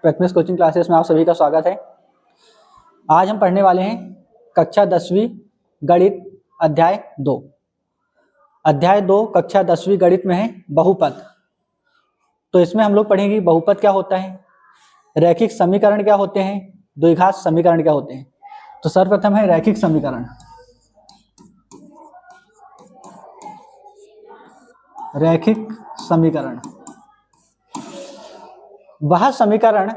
Prathamesh coaching classes में आप सभी का स्वागत है। आज हम पढ़ने वाले हैं कक्षा 10वीं गणित अध्याय 2। अध्याय 2 कक्षा 10वीं गणित में है बहुपद। तो इसमें हम लोग पढ़ेंगे बहुपद क्या होता है, रैखिक समीकरण क्या होते हैं, द्विघात समीकरण क्या होते हैं। तो सर्वप्रथम है रैखिक समीकरण। रैखिक समीकरण वह समीकरण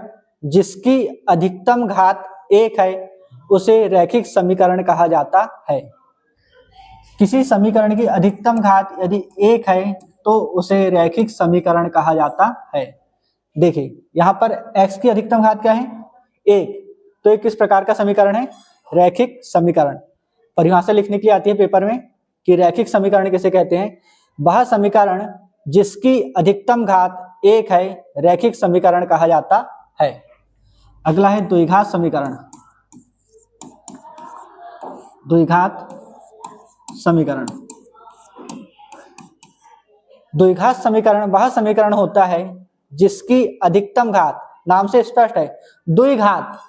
जिसकी अधिकतम घात 1 है उसे रैखिक समीकरण कहा जाता है। किसी समीकरण की अधिकतम घात यदि 1 है तो उसे रैखिक समीकरण कहा जाता है। देखिए यहाँ पर x की अधिकतम घात क्या है, 1। तो ये किस प्रकार का समीकरण है, रैखिक समीकरण। परिभाषा लिखने के लिए आती है पेपर में कि रैखिक समीकरण किसे कहते हैं, वह समीकरण जिसकी अधिकतम घात 1 है रैखिक समीकरण कहा जाता है। अगला है द्विघात समीकरण। द्विघात समीकरण द्विघात समीकरण वह समीकरण होता है जिसकी अधिकतम घात, नाम से स्पष्ट है, द्विघात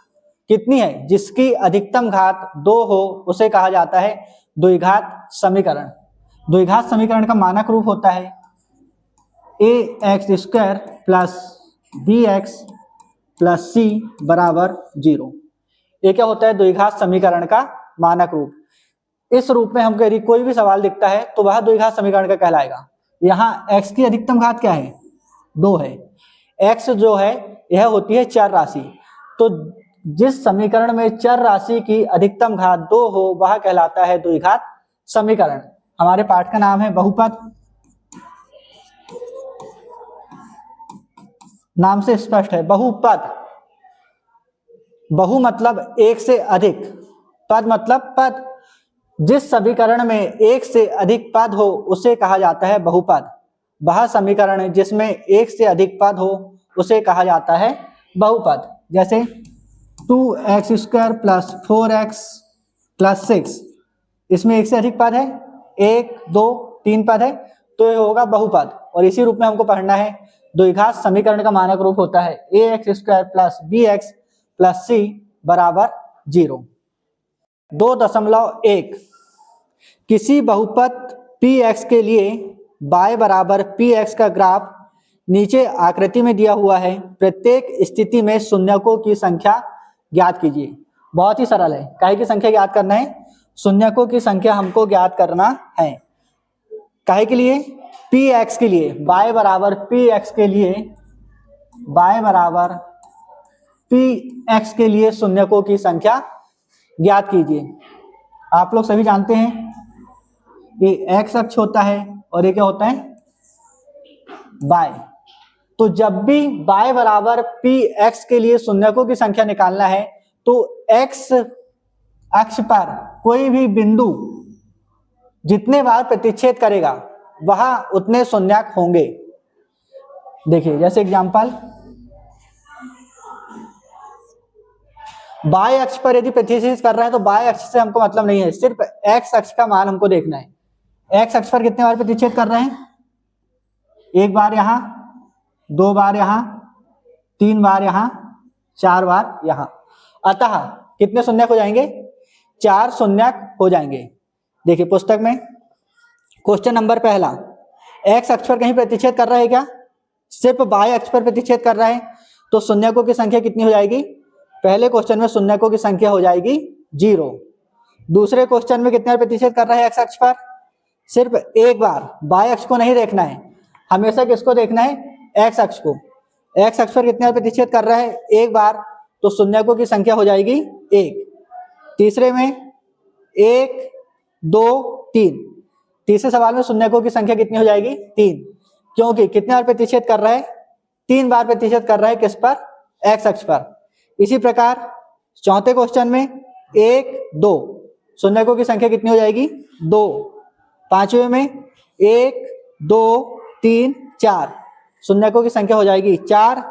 कितनी है, जिसकी अधिकतम घात 2 हो उसे कहा जाता है द्विघात समीकरण। द्विघात समीकरण का मानक रूप होता है ax² plus bx plus c बराबर 0। ये क्या होता है, द्विघात समीकरण का मानक रूप। इस रूप में हमको यदि कोई भी सवाल दिखता है तो वह द्विघात समीकरण का कहलाएगा। यहाँ x की अधिकतम घात क्या है, 2 है। x जो है यह होती है चर राशि। तो जिस समीकरण में चर राशि की अधिकतम घात 2 हो वह कहलाता है द्विघात समीकरण। हमारे पाठ का नाम है बहुपद। नाम से स्पष्ट है बहुपद। बहु मतलब एक से अधिक, पद मतलब पद। जिस समीकरण में एक से अधिक पद हो उसे कहा जाता है बहुपद। वह समीकरण जिसमें एक से अधिक पद हो उसे कहा जाता है बहुपद। जैसे 2x² प्लस 4x प्लस 6, इसमें एक से अधिक पद है, 1 2 3 पद है, तो ये होगा बहुपद। और इसी रूप में हमको पढ़ना है द्विघात समीकरण का मानक रूप होता है ax² plus bx plus c बराबर 0। 2.1 किसी बहुपद px के लिए y बराबर px का ग्राफ नीचे आकृति में दिया हुआ है। प्रत्येक स्थिति में शून्यकों की संख्या ज्ञात कीजिए। बहुत ही सरल है, काहे की संख्या ज्ञात करना है, शून्यकों की संख्या हमको ज्ञात करना है। काहे के लिए, px के लिए, y बराबर px के लिए, y बराबर px के लिए शून्यकों की संख्या ज्ञात कीजिए। आप लोग सभी जानते हैं कि x अक्ष होता है और ये क्या होता है, y। तो जब भी y बराबर px के लिए शून्यकों की संख्या निकालना है तो x अक्ष पर कोई भी बिंदु जितने बार प्रतिच्छेद करेगा वहां उतने शून्यक होंगे। देखिए जैसे एग्जांपल, y अक्ष पर यदि प्रतिच्छेद कर रहा है तो y अक्ष से हमको मतलब नहीं है, सिर्फ x अक्ष का मान हमको देखना है। x अक्ष पर कितने बार प्रतिच्छेद कर रहे हैं, 1 बार यहां, 2 बार यहां, 3 बार यहां, 4 बार यहां। अतः कितने शून्यक हो जाएंगे, 4 शून्यक हो जाएंगे। देखिए पुस्तक में क्वेश्चन नंबर पहला, x अक्ष पर कहीं प्रतिच्छेद कर रहा है क्या, सिर्फ y अक्ष पर प्रतिच्छेद कर रहा है, तो शून्यकों की संख्या कितनी हो जाएगी, पहले क्वेश्चन में शून्यकों की संख्या हो जाएगी 0। दूसरे क्वेश्चन में कितने बार प्रतिच्छेद कर रहा है x अक्ष पर, सिर्फ 1 बार। y अक्ष को नहीं देखना है, हमेशा किसको देखना है, x अक्ष को। x अक्ष पर कितने बार प्रतिच्छेद कर रहा है, 1 बार, तो शून्यकों की संख्या हो जाएगी 1। तीसरे में 1 2 3, तीसरे सवाल में शून्यकों की संख्या कितनी हो जाएगी, 3, क्योंकि कितने बार प्रतिच्छेद कर रहा है, 3 बार प्रतिच्छेद कर रहा है, किस पर, x अक्ष पर। इसी प्रकार चौथे क्वेश्चन में 1 2, शून्यकों की संख्या कितनी हो जाएगी, 2। पांचवें में 1 2 3 4, शून्यकों की संख्या हो जाएगी 4।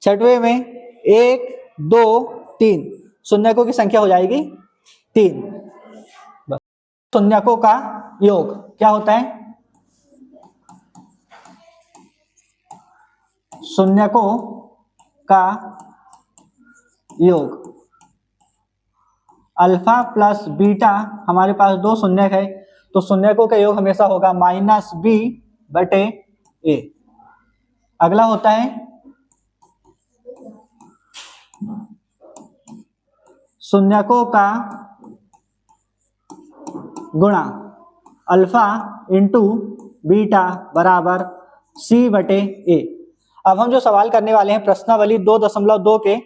छठवें में 1 2 3, शून्यकों की संख्या हो जाएगी 3। शून्यकों का योग क्या होता है, शून्यकों का योग। अल्फा प्लस बीटा, हमारे पास दो शून्यक है तो शून्यकों का योग हमेशा होगा -b/a। अगला होता है शून्यकों का गुणा, अल्फा इंटू बीटा बराबर c/a। अब हम जो सवाल करने वाले हैं प्रश्नावली 2.2 के,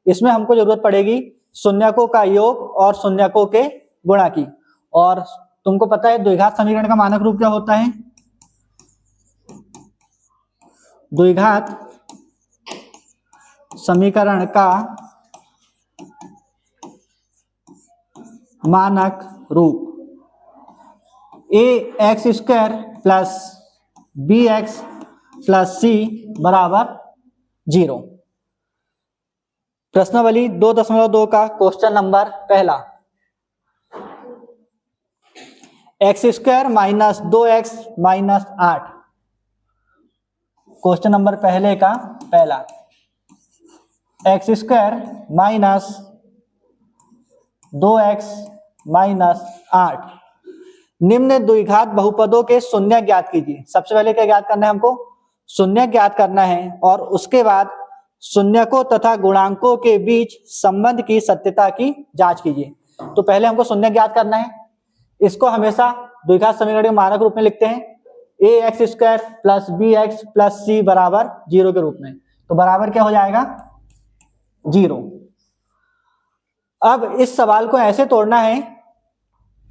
इसमें हमको जरूरत पड़ेगी शून्यकों का योग और शून्यकों के गुणा की। और तुमको पता है द्विघात समीकरण का मानक रूप क्या होता है? द्विघात समीकरण का मानक रूप ax² plus bx plus c बराबर 0। प्रश्नावली 2.2 का क्वेश्चन नंबर पहला, x² minus 2x minus 8। Question number पहले का पहला, x² माइनस 2x माइनस 8। निम्न द्विघात बहुपदों के शून्य ज्ञात कीजिए। सबसे पहले क्या ज्ञात करना है हमको? शून्य ज्ञात करना है और उसके बाद शून्यकों तथा गुणांकों के बीच संबंध की सत्यता की जांच कीजिए। तो पहले हमको शून्य ज्ञात करना है, इसको हमेशा द्विघात समीकरण के मानक रूप में लिखते हैं ax² plus bx plus c बराबर 0 के रूप में। तो बराबर क्या हो जाएगा? 0। अब इस सवाल को ऐसे तोड़ना है,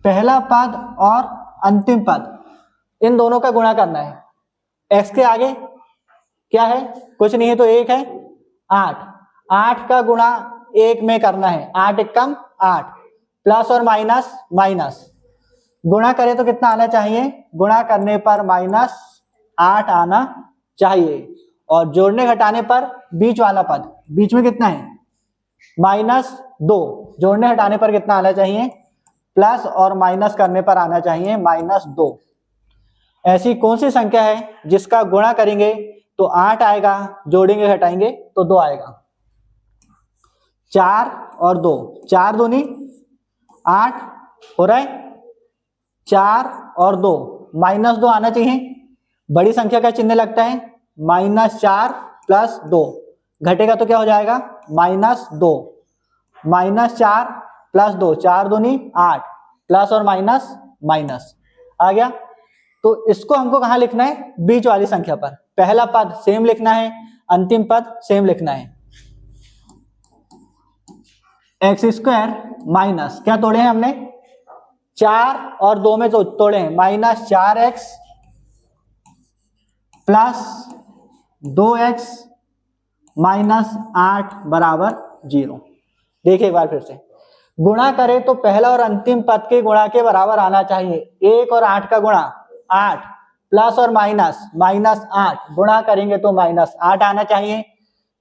पहला पद और अंतिम पद इन दोनों का गुणा करना है। x के आगे क्या है? कुछ नहीं है तो 1 है, 8। 8 का गुणा 1 में करना है, 8 एकम 8, प्लस और माइनस माइनस। गुणा करें तो कितना आना चाहिए? गुणा करने पर -8 आना चाहिए। और जोड़ने घटाने पर बीच वाला पद, बीच में कितना है? -2। जोड़ने हटाने पर कितना आना चाहिए? प्लस और माइनस करने पर आना चाहिए -2। ऐसी कौन सी संख्या है जिसका गुणा करेंगे तो 8 आएगा, जोड़ेंगे घटाएंगे तो 2 आएगा? 4 और 2, 4 दूनी 8 हो रहा है, 4 और 2 -2 आना चाहिए। बड़ी संख्या का चिन्ह लगता है, -4 प्लस 2, घटेगा तो क्या हो जाएगा? -2। -4 प्लस 2, 4 दूनी 8, प्लस और माइनस माइनस आ गया। तो इसको हमको कहाँ लिखना है? बीच वाली संख्या पर। पहला पद सेम लिखना है, अंतिम पद सेम लिखना है। x² माइनस क्या तोड़े हैं हमने? 4 और 2 में तो तोड़े हैं, -4x प्लस 2x माइनस 8 बराबर 0। देखिए एक बार फिर से, गुणा करें तो पहला और अंतिम पद के गुणा के बराबर आना चाहिए। 1 और 8 का गुणा 8, प्लस और माइनस -8, गुणा करेंगे तो -8 आना चाहिए।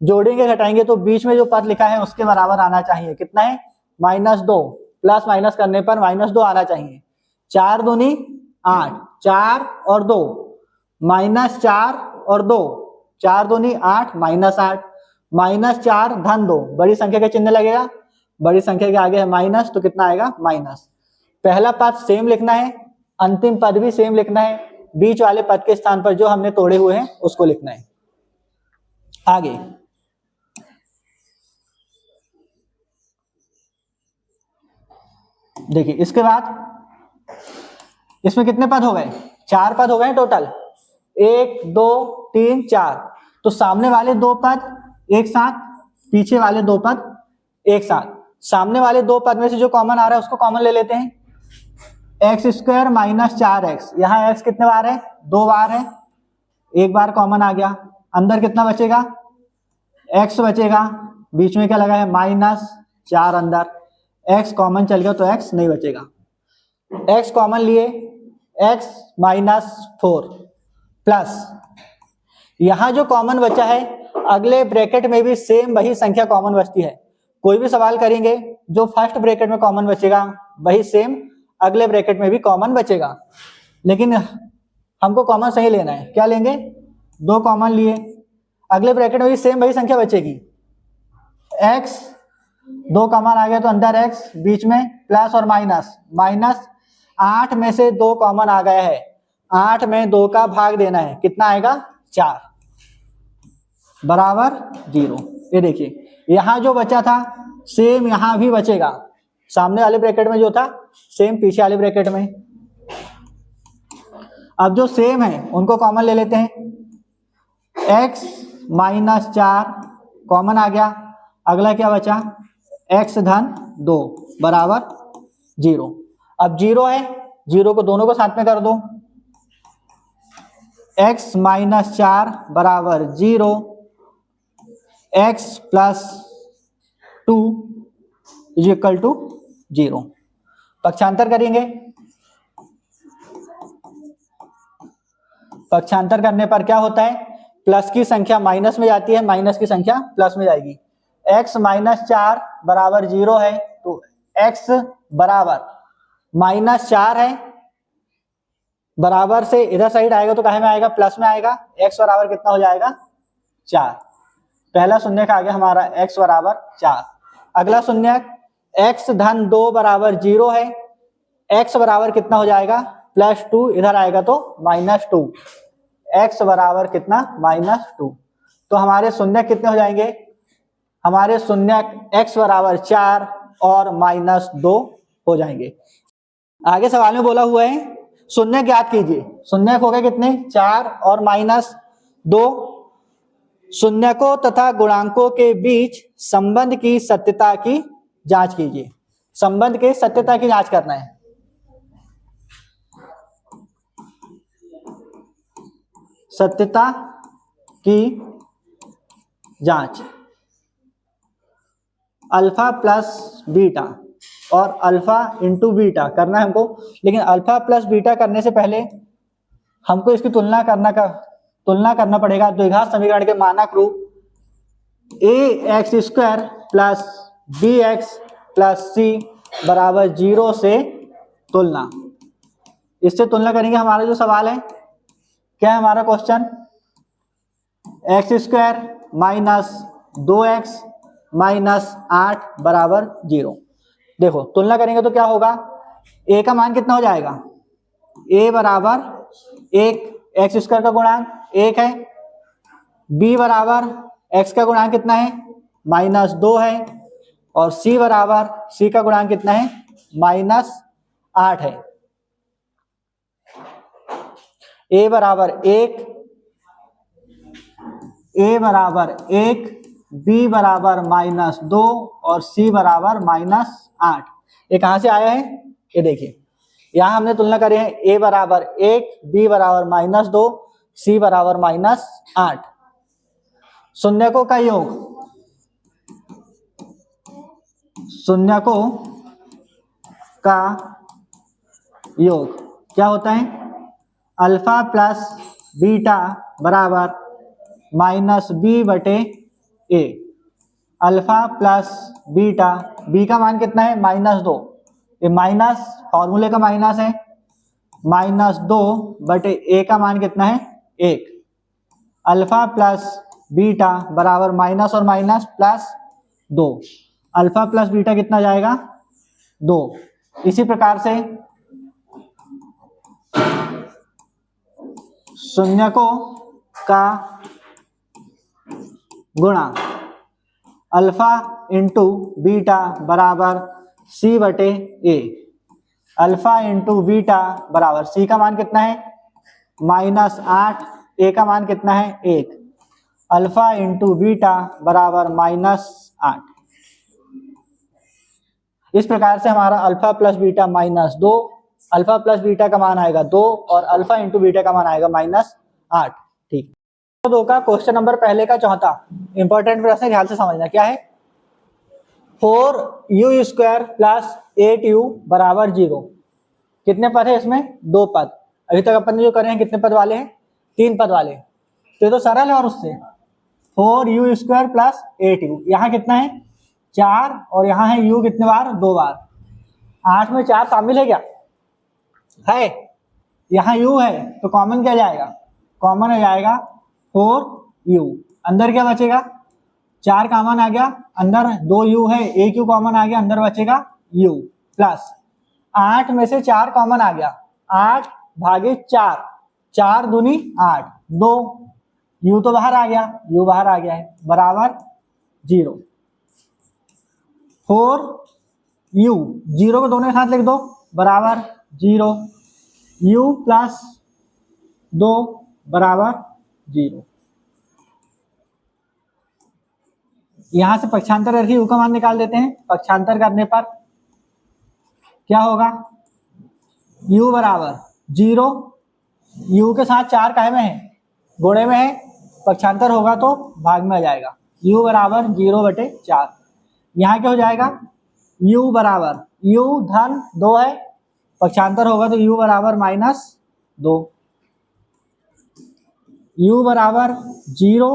जोड़ेंगे घटाएंगे तो बीच में जो पद लिखा है उसके बराबर आना चाहिए। कितना है? -2, प्लस माइनस करने पर -2 आना चाहिए। 4 दूनी 8, 4 और 2, -4 और 2, 4 दूनी 8, -8, -4 धन 2, बड़ी संख्या का चिन्ह लगेगा, बड़ी संख्या के आगे है माइनस तो कितना आएगा? माइनस। पहला पद सेम लिखना है, अंतिम पद भी सेम लिखना है, बीच वाले पद के स्थान पर जो हमने तोड़े हुए हैं उसको लिखना है। आगे देखिए, इसके बाद इसमें कितने पद हो गए? 4 पद हो गए टोटल, 1 2 3 4। तो सामने वाले 2 पद एक साथ, पीछे वाले 2 पद एक साथ। सामने वाले 2 पद में से जो कॉमन आ रहा है उसको कॉमन ले लेते हैं। x² माइनस 4x, यहाँ x कितने बार है? 2 बार है, एक बार कॉमन आ गया। अंदर कितना बचेगा? x बचेगा, बीच में क्या लगा है? -4 अंदर, x कॉमन चल गया तो x नहीं बचेगा। x कॉमन लिए, x -4 प्लस यहां जो कॉमन बचा है अगले ब्रैकेट में भी सेम वही संख्या कॉमन बचती है। कोई भी सवाल करेंगे जो फर्स्ट ब्रैकेट में कॉमन बचेगा वही सेम अगले ब्रैकेट में भी कॉमन बचेगा। लेकिन हमको कॉमन सही लेना है, क्या लेंगे? 2 कॉमन लिए, अगले ब्रैकेट में भी सेम वही संख्या बचेगी। x 2 कॉमन आ गया तो अंदर x, बीच में प्लस और माइनस, माइनस 8 में से 2 कॉमन आ गया है, 8 में 2 का भाग देना है, कितना आएगा 4 बराबर 0। ये देखिए यहां जो बचा था सेम यहां भी बचेगा, सामने वाले ब्रैकेट में जो था सेम पीछे वाले ब्रैकेट में। अब जो सेम है उनको कॉमन ले लेते हैं, x माइनस 4 कॉमन आ गया, अगला क्या बचा x धन 2 बराबर 0। अब 0 है, 0 को दोनों को साथ में कर दो, x माइनस 4 बराबर 0, x plus 2 is equal to 0। पक्षांतर करेंगे, पक्षांतर करने पर क्या होता है, प्लस की संख्या माइनस में जाती है, माइनस की संख्या प्लस में जाएगी। x माइनस 4 बराबर 0 है तो x बराबर माइनस 4 है, बराबर से इधर साइड आएगा तो कहे में आएगा प्लस में आएगा, x बराबर कितना हो जाएगा 4। पहला शून्य आ गया हमारा x बराबर 4। अगला शून्य x धन 2 बराबर 0 है, x बराबर कितना हो जाएगा प्लस 2, इधर आएगा तो माइनस 2, x बराबर कितना -2। तो हमारे शून्य कितने हो जाएंगे, हमारे शून्य x बराबर 4 और -2 हो जाएंगे। आगे सवाल में बोला हुआ है शून्य ज्ञात कीजिए, शून्य हो गए कितने 4 और -2, शून्यकों तथा गुणांकों के बीच संबंध की सत्यता की जांच कीजिए। संबंध के सत्यता की जांच करना है। सत्यता की जांच, अल्फा प्लस बीटा और अल्फा इंटू बीटा करना है हमको, लेकिन अल्फा प्लस बीटा करने से पहले हमको इसकी तुलना करना पड़ेगा। द्विघात समीकरण के मानक रूप a x square plus b x plus c बराबर 0 से तुलना, इससे तुलना करेंगे। हमारा जो सवाल है क्या है, हमारा question x square minus 2x minus 8 बराबर 0। देखो तुलना करेंगे तो क्या होगा, a का मान कितना हो जाएगा, a बराबर 1, एक्स स्क्वायर का गुणांक 1 है, b बराबर x का गुणांक कितना है -2 है, और c बराबर c का गुणांक कितना है -8 है। a बराबर 1, b बराबर -2 और c बराबर -8। ये कहां से आया है, ये देखिए यहां हमने तुलना करी है, a बराबर 1, b बराबर -2, c बराबर -8। शून्यकों का योग, शून्यकों का योग क्या होता है, अल्फा प्लस बीटा बराबर -b/a। Alpha plus beta, b का मान कितना है -2, ये माइनस फॉर्मूले का माइनस है, -2/a का मान कितना है 1। अल्फा प्लस बीटा बराबर माइनस और minus plus 2, alpha plus beta कितना जाएगा 2। इसी प्रकार से शून्यकों का गुणा अल्फा इंटू बीटा बराबर c/a। अल्फा इंटू बीटा बराबर c का मान कितना है -8, a का मान कितना है 1, अल्फा इंटू बीटा बराबर -8। इस प्रकार से हमारा alpha plus beta -2, alpha plus beta का मान आएगा 2 और अल्फा इंटू बीटा का मान आएगा -8। ठीक, तो 2 का क्वेश्चन नंबर पहले का चौथा इंपॉर्टेंट प्रश्न, ध्यान से समझना क्या है। 4u² प्लस 8u बराबर 0। कितने पद है इसमें, 2 पद। अभी तक अपन ने जो करे हैं कितने पद वाले हैं, 3 पद वाले। तो ये तो सरल है, और उससे 4u² प्लस 8u, यहाँ कितना है 4 और यहाँ है u कितने बार 2 बार, 8 में 4 शामिल है क्या है, यहाँ u है तो कॉमन क्या जाएगा, कॉमन हो जाएगा 4u, अंदर क्या बचेगा 4 कॉमन आ गया, अंदर 2 u है, एक u कॉमन आ गया, अंदर बचेगा u प्लस 8 में से 4 कॉमन आ गया, 8 भागे 4, 4 दूनी 8, 2 u तो बाहर आ गया, u बाहर आ गया है, बराबर 0। 4 u, 0 को दोनों के साथ लिख दो, बराबर 0, u प्लस 2 बराबर 0। यहां से पक्षांतर करके u का मान निकाल देते हैं। पक्षांतर करने पर क्या होगा, u बराबर 0, u के साथ 4 काहे में है, गुणे में है, पक्षांतर होगा तो भाग में आ जाएगा, u बराबर 0/4। यहाँ क्या हो जाएगा, u बराबर, u धन 2 है, पक्षांतर होगा तो u बराबर -2, u बराबर 0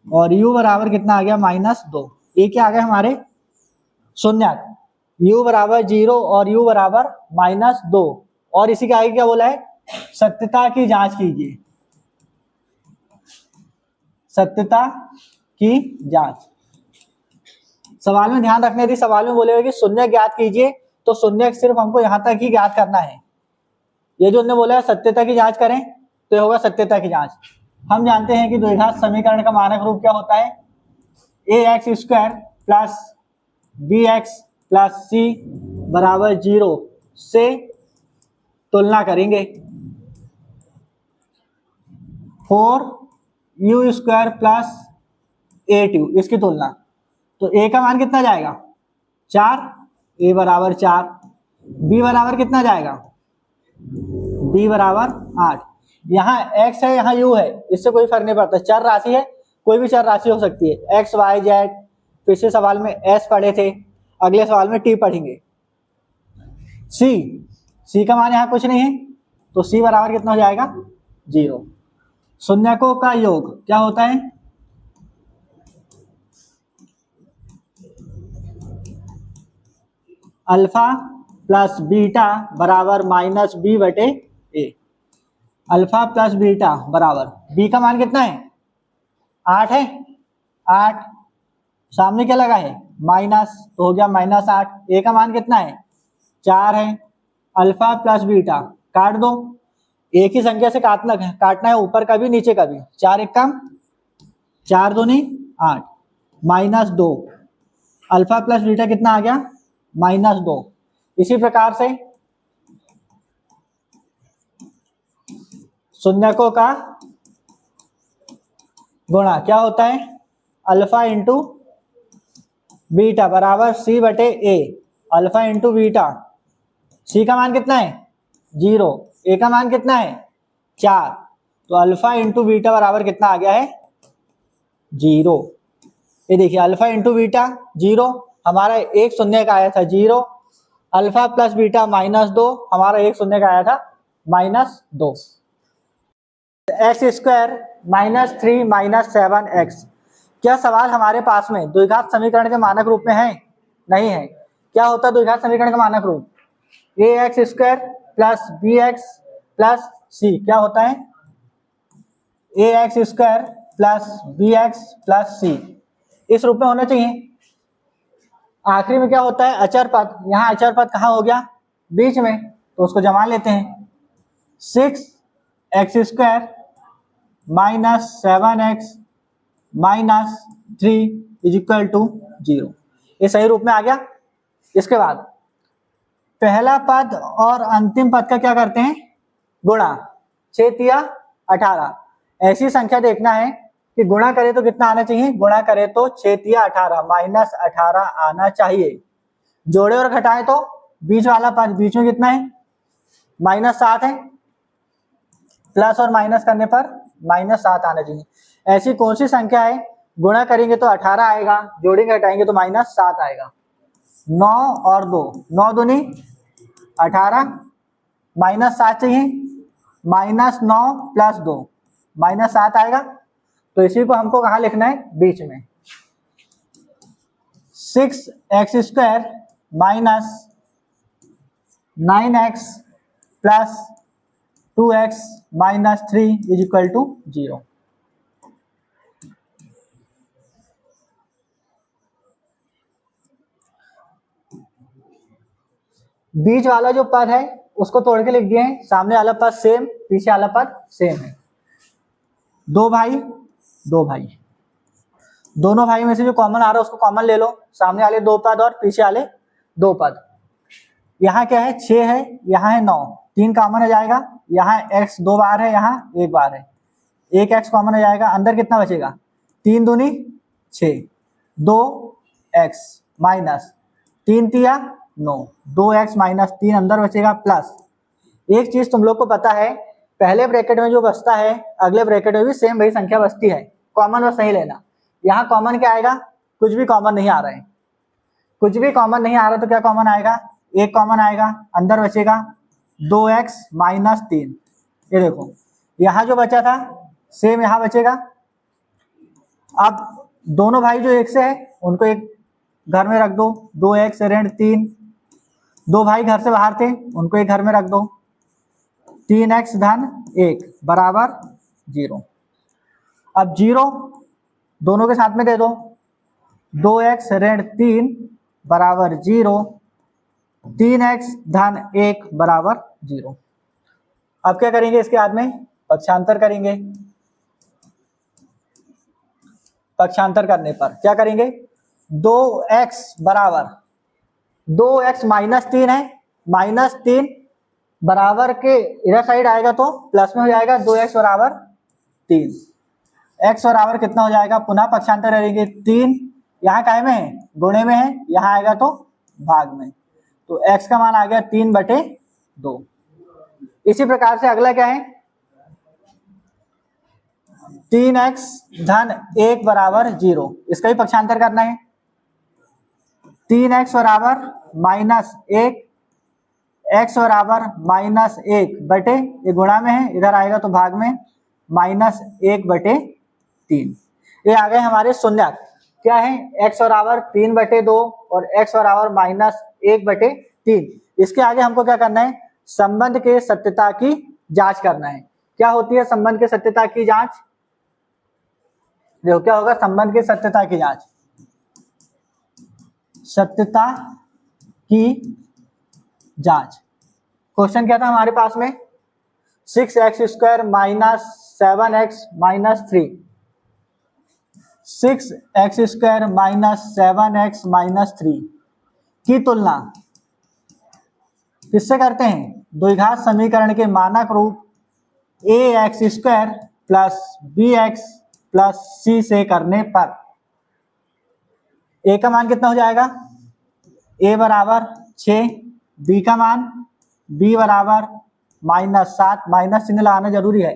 और u बराबर कितना आ गया, -2। ये क्या आ गया हमारे शून्यक, u बराबर 0 और u बराबर -2। और इसी के आगे क्या बोला है, सत्यता की जांच कीजिए, सत्यता की जांच। सवाल में ध्यान रखने थी, सवाल में बोलेगा कि शून्य ज्ञात कीजिए, तो शून्य सिर्फ हमको यहां तक ही ज्ञात करना है। ये जो उन्होंने बोला है सत्यता की जांच करें, तो ये होगा सत्यता की जांच। हम जानते हैं कि द्विघात समीकरण का मानक रूप क्या होता है, ax² plus bx plus c बराबर 0 से तुलना करेंगे 4u² प्लस 8u, इसकी तुलना, तो a का मान कितना जाएगा 4, a बराबर 4, b बराबर कितना जाएगा, b बराबर 8। यहाँ x है, यहाँ u है, इससे कोई फर्क नहीं पड़ता, चर राशि है, कोई भी चर राशि हो सकती है, x y z। पिछले सवाल में s पढ़े थे, अगले सवाल में t पढ़ेंगे। c का मान यहाँ कुछ नहीं है, तो c बराबर कितना हो जाएगा 0। शून्यकों का योग क्या होता है, अल्फा प्लस बीटा बराबर -b/a। अल्फा प्लस बीटा बराबर, b का मान कितना है 8 है, 8 सामने क्या लगा है माइनस, तो हो गया -8। a का मान कितना है 4 है, अल्फा प्लस बीटा काट दो, एक ही संख्या से काटना है, ऊपर का भी नीचे का भी, 4 1 कम 4 दूनी 8, -2, अल्फा प्लस बीटा कितना आ गया -2। इसी प्रकार से शून्यकों का गुणा क्या होता है, अल्फा इंटू बीटा बराबर c/a। Alpha into beta, c का मान कितना है 0, a का मान कितना है 4, तो अल्फा इंटू बीटा बराबर कितना आ गया है 0। ये देखिए अल्फा इंटू बीटा 0, हमारा एक शून्य का आया था 0, अल्फा प्लस बीटा -2, हमारा एक शून्य का आया था -2। x² -3 7x, क्या सवाल हमारे पास में द्विघात समीकरण के मानक रूप में है, नहीं है। क्या होता है द्विघात समीकरण का मानक रूप, ax² plus bx plus c, क्या होता है ax² plus bx plus c, इस रूप में होना चाहिए। आखिरी में क्या होता है अचर पद, यहाँ अचर पद कहाँ हो गया बीच में, तो उसको जमा लेते हैं, 6x² -7x -3 = 0, ये सही रूप में आ गया। इसके बाद पहला पद और अंतिम पद का क्या करते हैं गुणा, 6 या 18। ऐसी संख्या देखना है कि गुणा करे तो कितना आना चाहिए, गुणा करे तो 6 या 18 -18 आना चाहिए। जोड़े और घटाएं तो बीच वाला पद, बीच में कितना है -7 है, प्लस और माइनस करने पर -7 आना चाहिए। ऐसी कौन सी संख्या है गुणा करेंगे तो 18 आएगा, जोड़ेंगे घटाएंगे तो -7 आएगा। 9 और 2, 9 दूनी 18, -7 चाहिए, -9 प्लस 2 -7 आएगा, तो इसी को हमको कहाँ लिखना है बीच में। 6x² -9x plus 2x -3 = 0। बीच वाला जो पद है उसको तोड़ के लिख दिए, सामने वाला पद सेम, पीछे वाला पद सेम है। दो भाई, दो भाई, दोनों भाई में से जो कॉमन आ रहा है उसको कॉमन ले लो, सामने वाले दो पद और पीछे वाले दो पद। यहाँ क्या है, 6 है, यहाँ है 9, 3 कॉमन हो जाएगा, यहाँ x 2 बार है, यहाँ 1 बार है, 1 x कॉमन हो जाएगा, अंदर कितना बचेगा, 3 दूनी 6, 2x माइनस 3 तिया 9, 2x माइनस 3 अंदर बचेगा, प्लस एक चीज तुम लोग को पता है, पहले ब्रैकेट में जो बचता है अगले ब्रैकेट में भी सेम वही संख्या बचती है, कॉमन बस नहीं लेना। यहाँ कॉमन क्या आएगा, कुछ भी कॉमन नहीं आ रहा है, कुछ भी कॉमन नहीं आ रहा तो क्या कॉमन आएगा, 1 कॉमन आएगा, अंदर बचेगा 2x माइनस 3। ये देखो यहाँ जो बचा था सेम यहाँ बचेगा। अब दोनों भाई जो एक से है उनको एक घर में रख दो, 2x ऋण 3, दो भाई घर से बाहर थे उनको एक घर में रख दो, 3x धन 1 बराबर 0। अब 0 दोनों के साथ में दे दो, 2x ऋण 3 बराबर 0, 3x धन 1 बराबर 0। अब क्या करेंगे, इसके बाद में पक्षांतर करेंगे। पक्षांतर करने पर क्या करेंगे, 2x बराबर 2x माइनस 3 है, माइनस 3 बराबर के इधर साइड आएगा तो प्लस में हो जाएगा, 2x बराबर 3, x बराबर कितना हो जाएगा, पुनः पक्षांतर करेंगे, 3 यहाँ काय में है, गुणे में है, यहाँ आएगा तो भाग में, तो x का मान आ गया 3/2। इसी प्रकार से अगला क्या है, 3x धन 1 बराबर 0, इसका भी पक्षांतर करना है, 3x बराबर माइनस 1, x बराबर माइनस 1 बटे, ये गुणा में है इधर आएगा तो भाग में, माइनस 1/3। ये आ गए हमारे शून्यक, क्या है, x बराबर 3/2 और x बराबर माइनस 1/3। इसके आगे हमको क्या करना है, संबंध के सत्यता की जांच करना है। क्या होती है संबंध के सत्यता की जांच, देखो क्या होगा, संबंध की सत्यता की जांच, सत्यता की जांच। क्वेश्चन क्या था हमारे पास में, 6x² minus 7x minus 3, 6x² minus 7x minus 3 की तुलना किससे करते हैं, द्विघात समीकरण के मानक रूप ax² plus bx plus c से करने पर। a का मान कितना हो जाएगा, a बराबर 6, b का मान b बराबर -7, माइनस चिन्ह लगाना जरूरी है,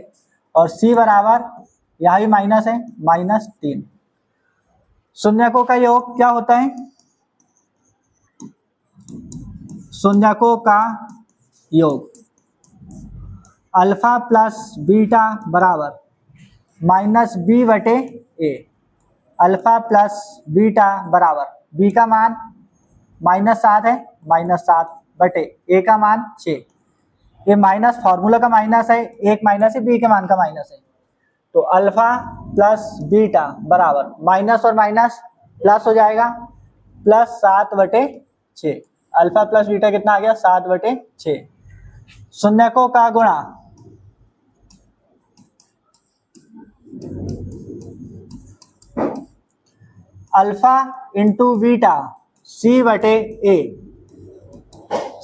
और c बराबर यहाँ भी माइनस है, -3। शून्यकों का योग क्या होता है, शून्यकों का योग अल्फा प्लस बीटा बराबर -b/a, अल्फा प्लस बीटा बराबर b का मान -7 है, -7/a का मान 6। ये माइनस फॉर्मूला का माइनस है, एक माइनस है, b के मान का माइनस है, तो अल्फा प्लस बीटा बराबर माइनस और माइनस प्लस हो जाएगा, +7/6। अल्फा प्लस बीटा कितना आ गया, 7/6। शून्यकों का गुणा alpha into beta c/a,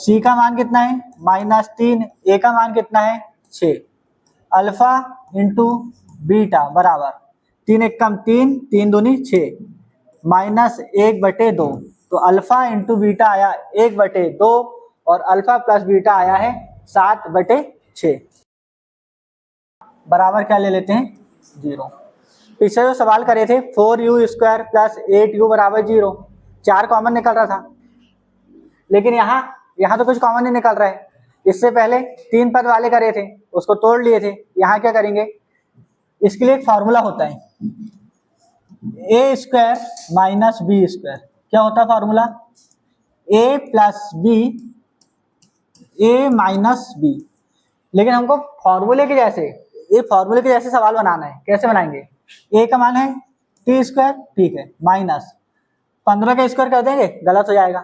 c का मान कितना है, -3, a का मान कितना है, 6। अल्फा इंटू बीटा बराबर 3 एकम 3, 3 दूनी 6, -1/2, तो अल्फा इंटू बीटा आया 1/2 और अल्फा प्लस बीटा आया है 7/6, बराबर क्या ले लेते हैं, 0। पिछले जो सवाल करे थे 4u² प्लस 8u बराबर 0, 4 कॉमन निकल रहा था, लेकिन यहाँ तो कुछ कॉमन नहीं निकल रहा है। इससे पहले 3 पद वाले करे थे, उसको तोड़ लिए थे। यहाँ क्या करेंगे, इसके लिए एक फॉर्मूला होता है, a² माइनस b²। क्या होता है formula, a plus b, a minus b। लेकिन हमको फॉर्मूले के जैसे, ये फॉर्मूले के जैसे सवाल बनाना है। कैसे बनाएंगे, a का मान है t², ठीक है, माइनस 15 का स्क्वायर कर देंगे, गलत हो जाएगा,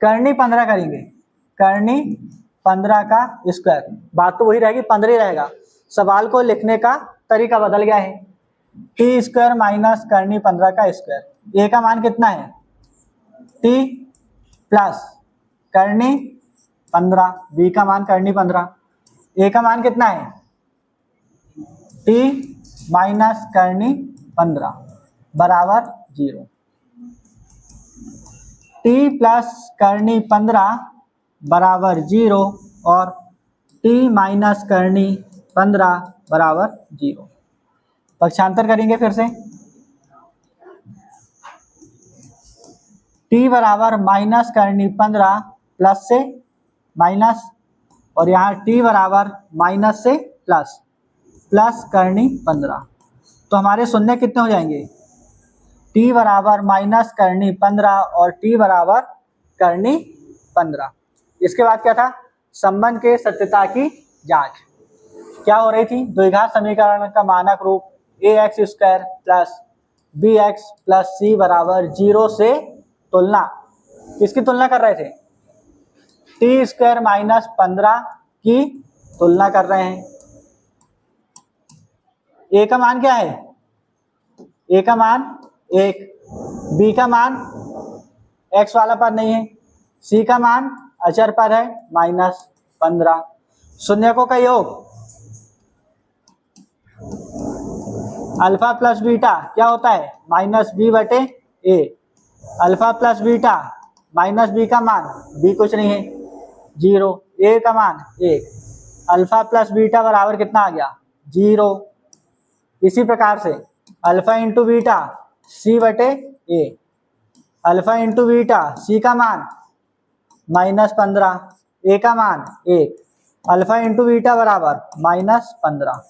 करनी 15 करेंगे, करनी 15 का स्क्वायर। बात तो वही रहेगी, 15 ही रहेगा। सवाल को लिखने का तरीका बदल गया है। टी स्क्वायर माइनस करनी 15 का स्क्वायर। ए का मान कितना है? टी प्लस करनी 15, बी का मान करनी 15। ए का मान कितना है? टी माइनस करनी 15 बराबर 0। टी प्लस करनी 15 बराबर 0 और टी माइनस करनी 15 बराबर 0। पक्षांतर करेंगे फिर से। टी बराबर माइनस करनी 15 प्लस से माइनस, और यहाँ टी बराबर माइनस से प्लस, प्लस करनी 15। तो हमारे शून्य कितने हो जाएंगे? टी बराबर माइनस करनी 15 और टी बराबर करनी 15। इसके बाद क्या था? संबंध के सत्यता की जांच। क्या हो रही थी? द्विघात समीकरण का मानक रूप ax square plus bx plus c बराबर 0 से तुलना, किसकी तुलना कर रहे थे? टी स्क्वायर माइनस 15 की तुलना कर रहे हैं। ए का मान क्या है? ए का मान 1, बी का मान x वाला पद नहीं है, सी का मान अचर पद है -15। शून्यकों का योग अल्फा प्लस बीटा क्या होता है? -b/a। Alpha plus beta minus b का मान, बी कुछ नहीं है 0, ए का मान 1, अल्फा प्लस बीटा बराबर कितना आ गया? 0। इसी प्रकार से alpha into beta c/a, alpha into beta c का मान -15, ए का मान 1, अल्फा इंटू बीटा बराबर -15।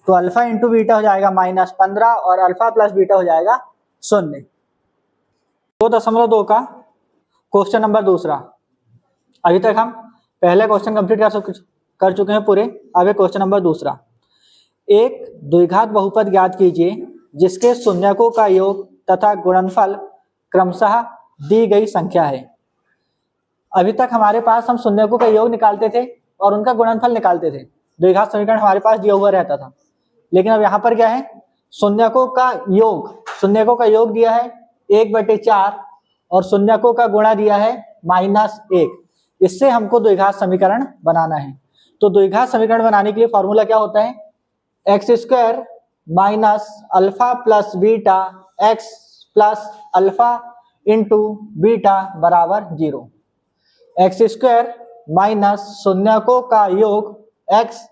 तो अल्फा इंटू बीटा हो जाएगा -15 और अल्फा प्लस बीटा हो जाएगा 0। 2.2 का क्वेश्चन नंबर दूसरा। अभी तक हम पहले क्वेश्चन कंप्लीट कर चुके हैं पूरे। अब क्वेश्चन नंबर दूसरा। एक द्विघात बहुपद ज्ञात कीजिए जिसके शून्यकों का योग तथा गुणनफल क्रमशः दी गई संख्या है। अभी तक हमारे पास हम शून्यकों का योग निकालते थे और उनका गुणनफल निकालते थे। द्विघात समीकरण हमारे पास दिया हुआ रहता था, लेकिन अब यहाँ पर क्या है? शून्यकों का योग दिया है 1/4 और शून्यकों का गुणा दिया है -1। इससे हमको द्विघात समीकरण बनाना है। तो द्विघात समीकरण बनाने के लिए फॉर्मूला क्या होता है? X square minus alpha plus beta x plus alpha into beta बराबर 0। एक्स स्क्वायर माइनस शून्यकों का योग एक्स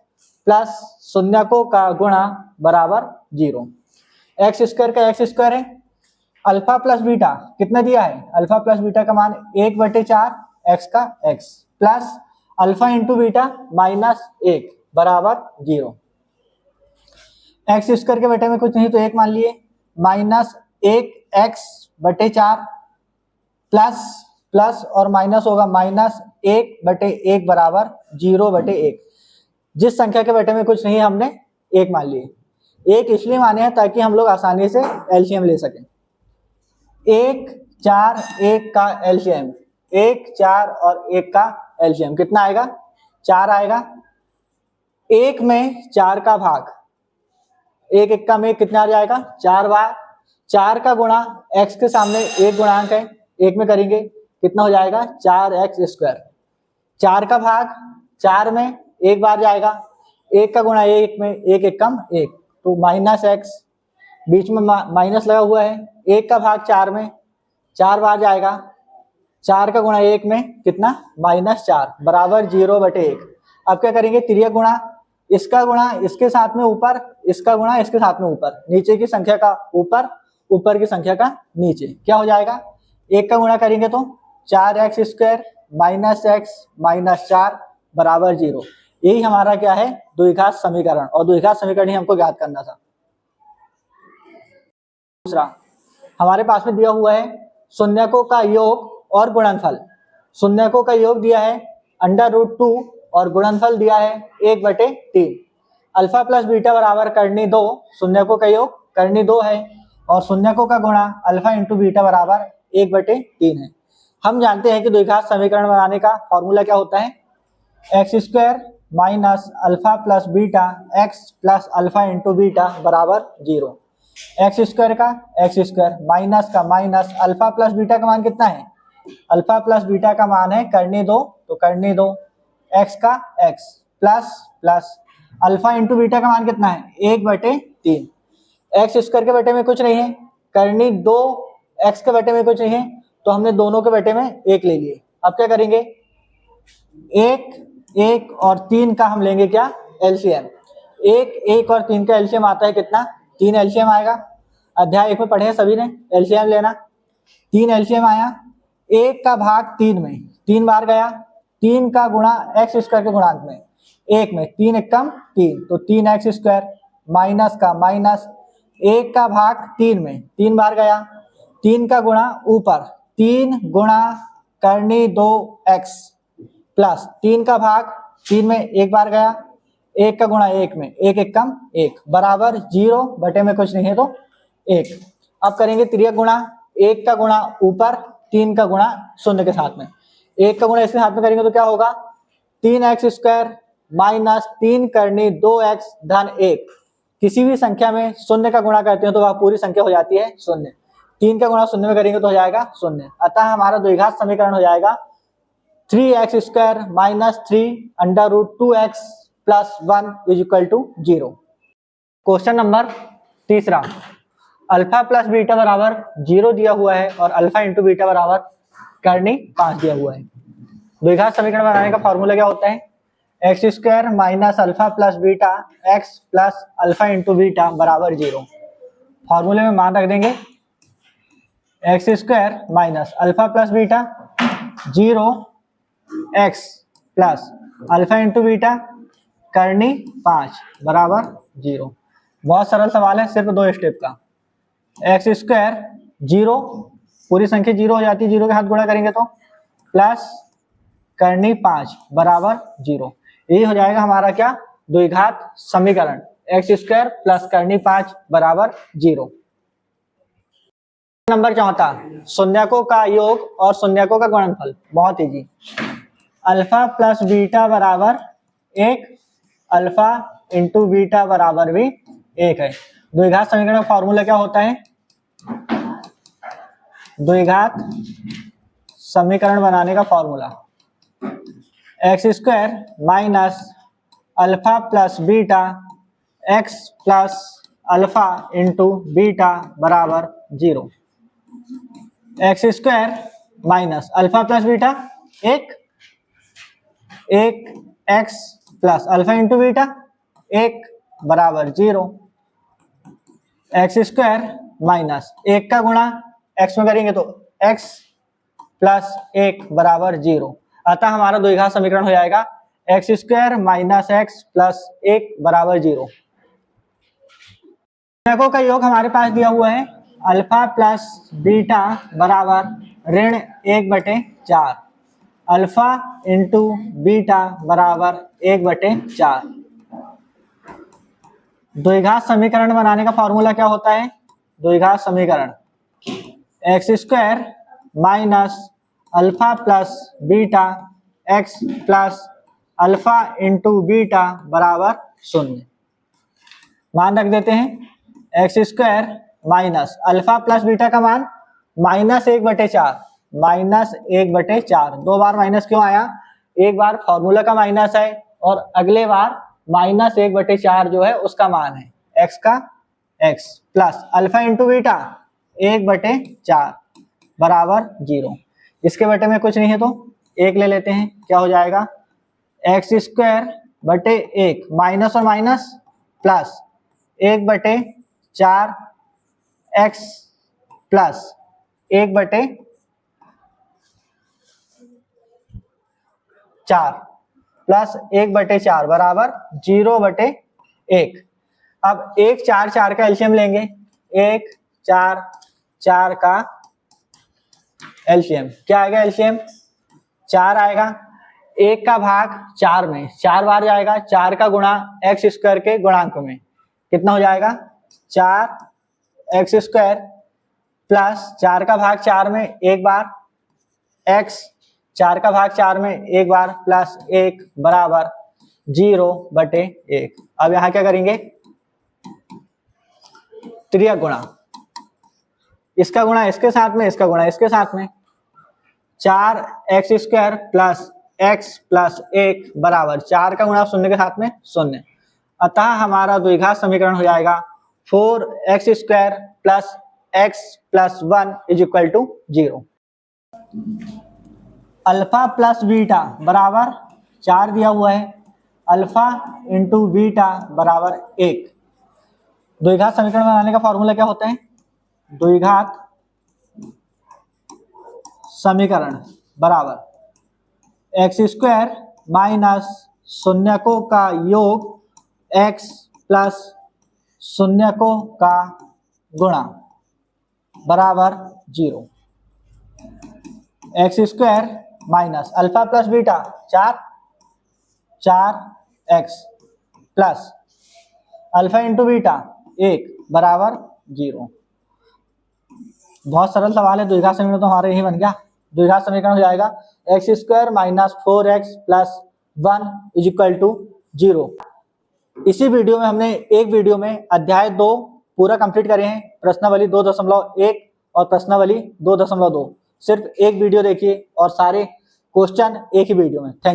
प्लस शून्यकों का गुणा बराबर 0। एक्स स्क्वायर का एक्स स्क्वायर है, अल्फा प्लस बीटा कितना दिया है? अल्फा प्लस बीटा का मान 1/4 एक्स का x plus alpha into beta -1 बराबर 0। एक्स स्क्वायर के बेटे में कुछ नहीं तो 1 मान लिए, -1x/4 प्लस और माइनस होगा -1/1 बराबर 0/1। जिस संख्या के बेटे में कुछ नहीं है हमने 1 मान लिए। 1 इसलिए माने हैं ताकि हम लोग आसानी से एलसीएम ले सकें। 1, 4, 1 का एलसीएम, 1, 4 और 1 का एलसीएम कितना आएगा? 4 आएगा। 1 में 4 का भाग, 1 एक्का में कितना आ जाएगा? 4 बार। 4 का गुणा x के सामने 1 गुणांक है, 1 में करेंगे कितना हो जाएगा? 4x square. 4 का भाग 4 में 1 बार जाएगा, 1 का गुणा 1 में 1 एकम 1, तो -x, बीच में माइनस लगा हुआ है। 1 का भाग 4 में 4 बार जाएगा, 4 का गुणा 1 में कितना? -4 बराबर 0/1। अब क्या करेंगे? तिर्यक गुणा, इसका गुणा इसके साथ में ऊपर, इसका गुणा इसके साथ में ऊपर, नीचे की संख्या का ऊपर, ऊपर की संख्या का नीचे। क्या हो जाएगा? 1 का गुणा करेंगे तो 4x स्क्वायर -x -4 बराबर 0। यही हमारा क्या है? द्विघात समीकरण। और द्विघात समीकरण ही हमको ज्ञात करना था। दूसरा हमारे पास में दिया हुआ है शून्यकों का योग और गुणनफल। शून्यकों का योग दिया है √2 और गुणनफल दिया है 1/3। अल्फा प्लस बीटा बराबर करनी 2, शून्यकों का योग करनी 2 है और शून्यकों का गुणा अल्फा इंटू बीटा बराबर 1/3 है। हम जानते हैं कि द्विघात समीकरण बनाने का फॉर्मूला क्या होता है, x square minus alpha plus beta x plus alpha into beta बराबर 0। एक्स स्क्वायर का एक्स स्क्वायर, माइनस का माइनस, अल्फा प्लस बीटा का मान कितना है, अल्फा प्लस बीटा का मान है, करने दो तो करने दो, एक्स का x plus plus alpha into beta का मान कितना है 1/3। एक्स स्क्वायर के बटे में कुछ नहीं है, करनी दो, एक्स के बटे में कुछ नहीं है, तो हमने दोनों के बटे में 1 ले लिए। अब क्या करेंगे, 1 और 3 का हम लेंगे क्या, एलसीएम। 1 और 3 का एलसीएम आता है कितना, 3 एलसीएम आएगा। अध्याय 1 में पढ़े हैं सभी ने, एलसीएम लेना। 3 एलसीएम आया, 1 का भाग 3 में 3 बार गया, 3 का गुणा एक्स स्क्वायर के गुणांक में 1 में, 3 एकम 3, तो 3x स्क्वायर, माइनस का माइनस, 1 का भाग 3 में 3 बार गया, 3 का गुणा ऊपर 3 गुणा करनी 2x प्लस 3 का भाग 3 में 1 बार गया, 1 का गुणा 1 में 1 एकम 1 बराबर 0, बटे में कुछ नहीं है तो 1। अब करेंगे तिर्यक गुणा, 1 का गुणा ऊपर 3 का गुणा शून्य के साथ में, 1 का गुणा इसके साथ में करेंगे तो क्या होगा, 3x स्क्वायर माइनस 3 करनी 2x धन 1। किसी भी संख्या में शून्य का गुणा करते हैं तो वह पूरी संख्या हो जाती है शून्य, 3 का गुणा शून्य में करेंगे तो हो जाएगा शून्य। अतः हमारा द्विघात समीकरण हो जाएगा 3x square minus 3 under root 2x plus 1 is equal to 0। Question number तीसरा, अल्फा प्लस बीटा बराबर 0 दिया हुआ है और अल्फा इंटू बीटा बराबर करनी 5 दिया हुआ है। द्विघात समीकरण बनाने का फॉर्मूला क्या होता है, x square minus alpha plus beta x plus alpha into beta बराबर 0। फॉर्मूले में मान रख देंगे, x square minus alpha plus beta 0 x plus alpha into beta करनी 5 बराबर 0। बहुत सरल सवाल है, सिर्फ 2 स्टेप का। एक्स स्क्वायर 0, पूरी संख्या 0 हो जाती है, 0 के हाथ गुणा करेंगे तो प्लस करनी 5 बराबर 0। यही हो जाएगा हमारा क्या, द्विघात समीकरण, एक्स स्क्वायर प्लस करनी 5 बराबर 0। नंबर चौथा, शून्यकों का योग और शून्यकों का गुणनफल। बहुत इजी, अल्फा प्लस बीटा बराबर 1, अल्फा इंटू बीटा बराबर भी 1 है। द्विघात समीकरण का फॉर्मूला क्या होता है, द्विघात समीकरण बनाने का formula x square minus alpha plus beta x plus alpha into beta बराबर 0। X square minus alpha plus beta 1 x plus alpha into beta 1 बराबर 0। एक्स स्क्वायर माइनस 1 का गुणा एक्स में करेंगे तो एक्स प्लस 1 बराबर 0। अतः हमारा द्विघात समीकरण हो जाएगा x square minus x plus 1 बराबर 0। शून्यकों का योग हमारे पास दिया हुआ है, अल्फा प्लस बीटा बराबर ऋण 1/4, अल्फा इंटू बीटा बराबर 1/4। द्विघात समीकरण बनाने का फॉर्मूला क्या होता है, द्विघात समीकरण x square minus alpha plus beta x plus alpha into beta बराबर 0। मान रख देते हैं, x square minus alpha plus beta का मान -1/4, -1/4। 2 बार माइनस क्यों आया, एक बार फॉर्मूला का माइनस है और अगले बार -1/4 जो है उसका मान है, एक्स का x plus alpha into beta 1/4 बराबर 0। इसके बटे में कुछ नहीं है तो 1 ले लेते हैं, क्या हो जाएगा, एक्स स्क्वायर बटे 1 माइनस और minus plus 1/4 x plus 1/4 plus 1/4 बराबर 0/1। अब 1 4 4 का एलसीएम लेंगे, 1 4 4 का एलसीएम क्या आएगा, एलसीएम 4 आएगा। 1 का भाग 4 में 4 बार जाएगा, 4 का गुणा एक्स स्क्वायर के गुणांक में कितना हो जाएगा, 4 एक्स स्क्वायर प्लस 4 का भाग 4 में 1 बार x 4 का भाग 4 में एक बार प्लस 1 बराबर 0/1। अब यहाँ क्या करेंगे, त्रियक गुणा, इसका गुणा इसके साथ में, इसका गुणा इसके साथ में, 4x² प्लस x प्लस 1 बराबर 4 का गुणा शून्य के साथ में शून्य। अतः हमारा द्विघात समीकरण हो जाएगा 4x² plus x plus 1 is equal to 0। Alpha plus beta बराबर 4 दिया हुआ है, अल्फा इंटू बीटा बराबर 1। द्विघात समीकरण बनाने का फॉर्मूला क्या होता है, द्विघात समीकरण बराबर x² माइनस शून्यकों का योग x प्लस शून्यकों का गुणा बराबर 0। x² minus alpha plus beta 4x plus alpha into beta 1 बराबर 0। बहुत सरल सवाल है। द्विघात समीकरण तो हमारा यही बन गया। द्विघात समीकरण हो जाएगा x² minus 4x plus 1 is equal to 0। इसी वीडियो में हमने एक वीडियो में अध्याय 2 पूरा कंप्लीट करे हैं, प्रश्नावली 2.1 और प्रश्नावली 2.2। सिर्फ एक वीडियो देखिए और सारे क्वेश्चन एक ही वीडियो में। थैंक